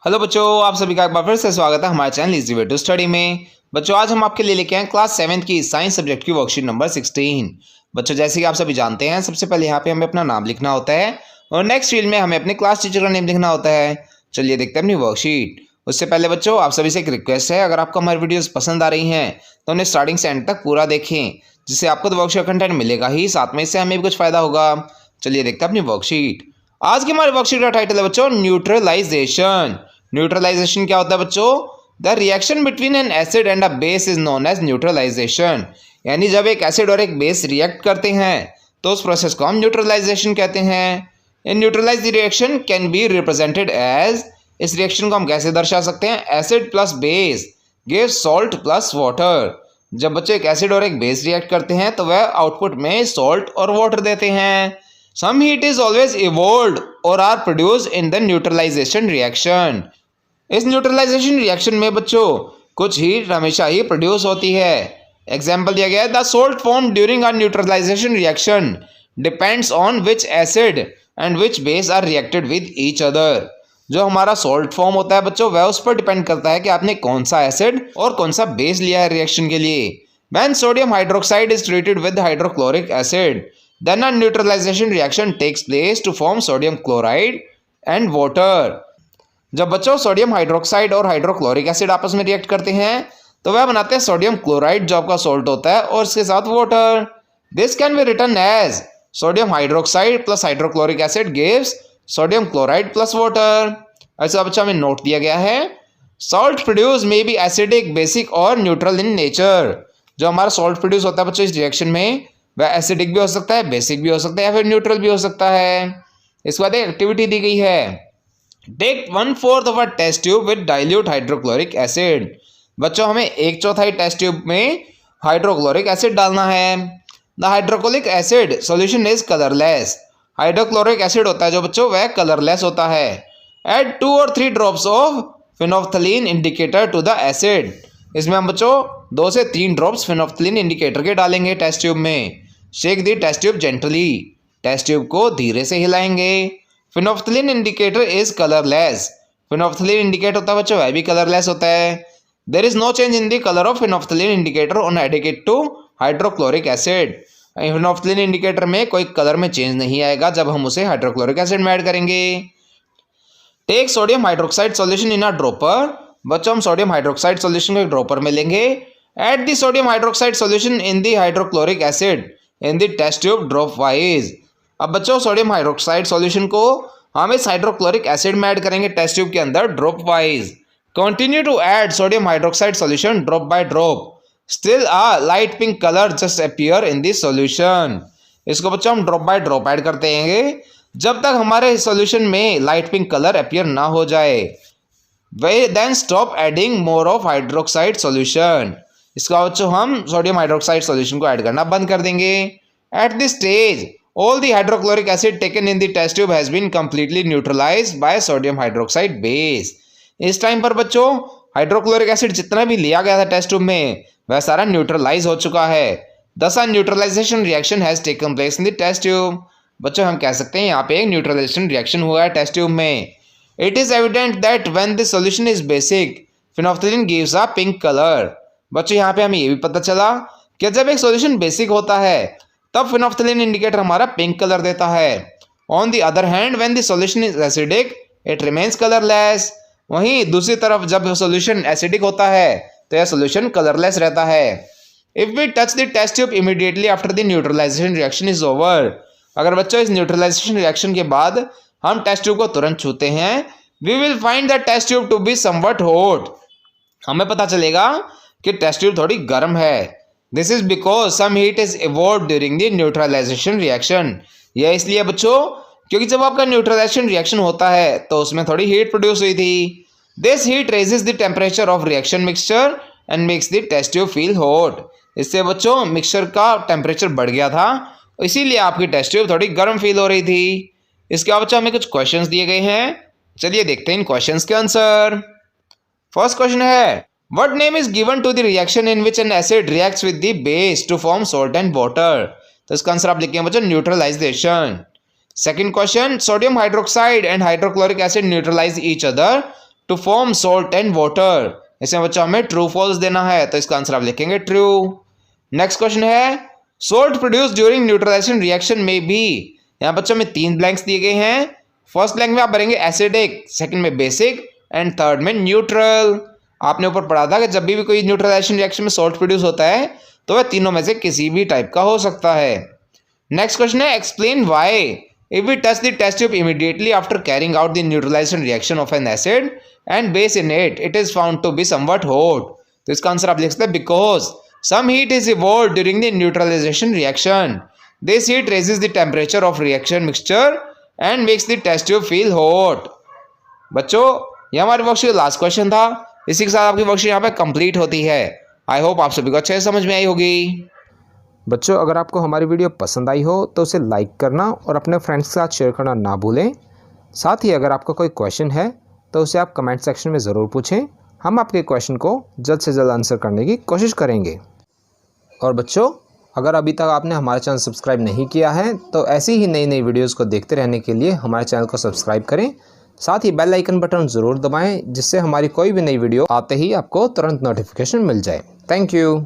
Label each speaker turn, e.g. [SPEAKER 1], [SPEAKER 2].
[SPEAKER 1] Hello बच्चों, आप सभी का एक बार फिर से स्वागत है हमारे channel easy way to study में। बच्चों, आज हम आपके लिए लेके आए क्लास 7 की साइंस सब्जेक्ट की वर्कशीट नंबर 16। बच्चों, जैसे कि आप सभी जानते हैं, सबसे पहले यहाँ पे हमें अपना नाम लिखना होता है और नेक्स्ट फील्ड में हमें अपने क्लास टीचर का नेम लिखना होता है। चलिए देखते हैं अपनी वर्कशीट। उससे पहले बच्चों, आप सभी से एक रिक्वेस्ट है, अगर आपको हमारी वीडियोस पसंद आ रही हैं तो उन्हें स्टार्टिंग से एंड तक पूरा देखें, जिससे आपको तो वर्कशीट कंटेंट मिलेगा ही, साथ में इससे हमें भी कुछ फायदा होगा। चलिए देखते हैं अपनी वर्कशीट। आज की हमारी वर्कशीट का टाइटल है बच्चों न्यूट्रलाइजेशन। न्यूट्रलाइजेशन क्या होता है बच्चों? The reaction between an acid and a base is known as neutralisation. यानी जब एक एसिड और एक बेस रिएक्ट करते हैं तो उस प्रोसेस को हम न्यूट्रलाइजेशन कहते हैं। In neutralise reaction can be represented as, इस रिएक्शन को हम कैसे दर्शा सकते हैं? Acid plus base give salt plus water. जब बच्चे एक एसिड और एक बेस रिएक्ट करते हैं तो वह आउटपुट में सॉल्ट और वाटर देते हैं। Some heat is always evolved or are produced in the neutralisation reaction. इस न्यूट्रलाइजेशन रिएक्शन में बच्चों कुछ हीट हमेशा ही प्रोड्यूस होती है। एग्जाम्पल दिया गया है, the salt form during a neutralisation reaction depends on which acid and which base are reacted with each other. जो हमारा सॉल्ट फॉर्म होता है बच्चों, वह उस पर डिपेंड करता है कि आपने कौन सा एसिड और कौन सा बेस लिया है रिएक्शन के लिए। When sodium hydroxide is treated with hydrochloric acid, then a neutralization reaction takes place to form sodium chloride and water. जब बच्चों सोडियम हाइड्रोक्साइड और हाइड्रोक्लोरिक एसिड आपस में रिएक्ट करते हैं तो वह बनाते हैं सोडियम क्लोराइड, जो आपका सॉल्ट होता है, और इसके साथ water. This can be written as sodium hydroxide plus hydrochloric acid gives sodium chloride plus water. ऐसा बच्चा हमें नोट दिया गया है, salt produce may be acidic, basic और न्यूट्रल इन नेचर। जो हमारा सॉल्ट प्रोड्यूस होता है बच्चों इस रिएक्शन में, वह एसिडिक भी हो सकता है, बेसिक भी हो सकता है, या फिर न्यूट्रल भी हो सकता है। इसके बाद एक एक्टिविटी दी गई है, take 1/4 of a test tube with dilute hydrochloric acid. बच्चों, हमें 1/4 टेस्ट ट्यूब में हाइड्रोक्लोरिक एसिड डालना है। The hydrochloric acid solution is colourless. Hydrochloric acid होता है जो बच्चों, वह कलरलेस होता है। एड 2 और 3 drops of phenolphthalein indicator to the acid. इसमें हम बच्चों 2 से 3 ड्रॉप्स फिनोल्फथलीन इंडिकेटर के डालेंगे टेस्ट ट्यूब में। Shake the test tube gently, test tube को धीरे से हिलाएंगे। Phenolphthalein indicator is colourless. Phenolphthalein indicator होता है बच्चों, वह भी कलरलेस होता है। There is no change in the colour of phenolphthalein indicator on adding it to hydrochloric acid. Phenolphthalein indicator में कोई कलर में चेंज नहीं आएगा जब हम उसे हाइड्रोक्लोरिक एसिड में ऐड करेंगे। Take sodium hydroxide solution in a dropper. बच्चों, हम सोडियम हाइड्रोक्साइड सॉल्यूशन को एक ड्रॉपर में लेंगे। Add the sodium hydroxide solution in the hydrochloric acid in the test tube dropwise. अब बच्चों, सोडियम हाइड्रोक्साइड सॉल्यूशन को हम इस हाइड्रोक्लोरिक एसिड में ऐड करेंगे टेस्ट ट्यूब के अंदर dropwise. Continue to add sodium hydroxide solution drop by drop. Still a light pink colour just appear in this solution. इसको बच्चों हम ड्रॉप बाय ड्रॉप ऐड करते हैं जब तक हमारे सॉल्यूशन में लाइट पिंक कलर अपीयर ना हो जाए। We then stop adding more of hydroxide solution. इसका बच्चों हम सोडियम हाइड्रोक्साइड सॉल्यूशन को ऐड करना बंद कर देंगे। At this stage all the hydrochloric acid taken in the test tube has been completely neutralized by sodium hydroxide base। इस time पर बच्चों हाइड्रोक्लोरिक एसिड जितना भी लिया गया था टेस्ट ट्यूब में, वह सारा न्यूट्रलाइज हो चुका है। Thus a neutralization reaction has taken place in the test tube। बच्चों, हम कह सकते हैं यहाँ पे एक न्यूट्रलाइजेशन रिएक्शन हुआ है टेस्ट ट्यूब में। It is evident that when the solution is basic, phenolphthalein gives a pink color। बच्चों, यहाँ पे हमें ये भी पता चला कि जब एक सॉल्यूशन बेसिक होता है तब फिनोल्फथलीन इंडिकेटर हमारा पिंक कलर देता है। On the other hand when the solution is acidic it remains colourless. वहीं दूसरी तरफ जब सॉल्यूशन एसिडिक होता है तो यह सॉल्यूशन कलरलेस रहता है। If we touch the test tube immediately after the neutralisation reaction is over. अगर बच्चों इस न्यूट्रलाइजेशन रिएक्शन के बाद हम टेस्ट ट्यूब को तुरंत छूते हैं, we will find the test tube to be somewhat hot. हमें पता चलेगा कि टेस्ट ट्यूब थोड़ी गर्म है। This is because some heat is evolved during the neutralization reaction। यह इसलिए बच्चों क्योंकि जब आपका न्यूट्रलाइजेशन रिएक्शन होता है तो उसमें थोड़ी हीट प्रोड्यूस हुई थी। This heat raises the temperature of reaction mixture and makes the test tube feel hot। इससे बच्चों मिक्सचर का टेम्परेचर बढ़ गया था, इसीलिए आपकी टेस्ट ट्यूब थोड़ी गर्म फील हो रही थी। इसके बाद बच्चों हमें कुछ क्वेश्चंस दिए गए हैं, चलिए देखते हैं इन क्वेश्चंस के आंसर। फर्स्ट क्वेश्चन है, what name is given to the reaction in which an acid reacts with the base to form salt and water। तो इसका आंसर आप लिखेंगे बच्चों neutralisation. Second question, sodium hydroxide and hydrochloric acid neutralise each other to form salt and water. इसमें बच्चों हमें true false देना है, तो इसका आंसर आप लिखेंगे ट्रू। नेक्स्ट क्वेश्चन है salt produce during neutralisation reaction may be. यहाँ बच्चों में 3 ब्लैंक्स दिए गए हैं। फर्स्ट ब्लैंक में आप भरेंगे एसिडिक, सेकंड में बेसिक एंड थर्ड में न्यूट्रल। आपने ऊपर पढ़ा था कि जब भी कोई न्यूट्रलाइजेशन रिएक्शन में सॉल्ट प्रोड्यूस होता है तो वह तीनों में से किसी भी टाइप का हो सकता है। नेक्स्ट क्वेश्चन है explain why if we touch the test tube immediately after carrying out the neutralisation reaction of an acid and base in it is found to be somewhat hot. तो इसका answer आप लिख सकते हैं because some heat is evolved during the neutralization reaction. This heat raises the temperature of reaction mixture and makes the test tube feel hot. बच्चों ये हमारे worksheet last question था। इसी के साथ आपकी वर्कशीट यहाँ पे कंप्लीट होती है। आई होप आप सभी को अच्छे से समझ में आई होगी।
[SPEAKER 2] बच्चों अगर आपको हमारी वीडियो पसंद आई हो तो उसे लाइक करना और अपने फ्रेंड्स के साथ शेयर करना ना भूलें। साथ ही अगर आपका कोई क्वेश्चन है तो उसे आप कमेंट सेक्शन में ज़रूर पूछें। हम आपके क्वेश्चन को जल्द से जल्द आंसर करने की कोशिश करेंगे। और बच्चों अगर अभी तक आपने हमारा चैनल सब्सक्राइब नहीं किया है तो ऐसी ही नई नई वीडियोस को देखते रहने के लिए हमारे चैनल को सब्सक्राइब करें। साथ ही बेल आइकन बटन ज़रूर दबाएं जिससे हमारी कोई भी नई वीडियो आते ही आपको तुरंत नोटिफिकेशन मिल जाए। Thank you.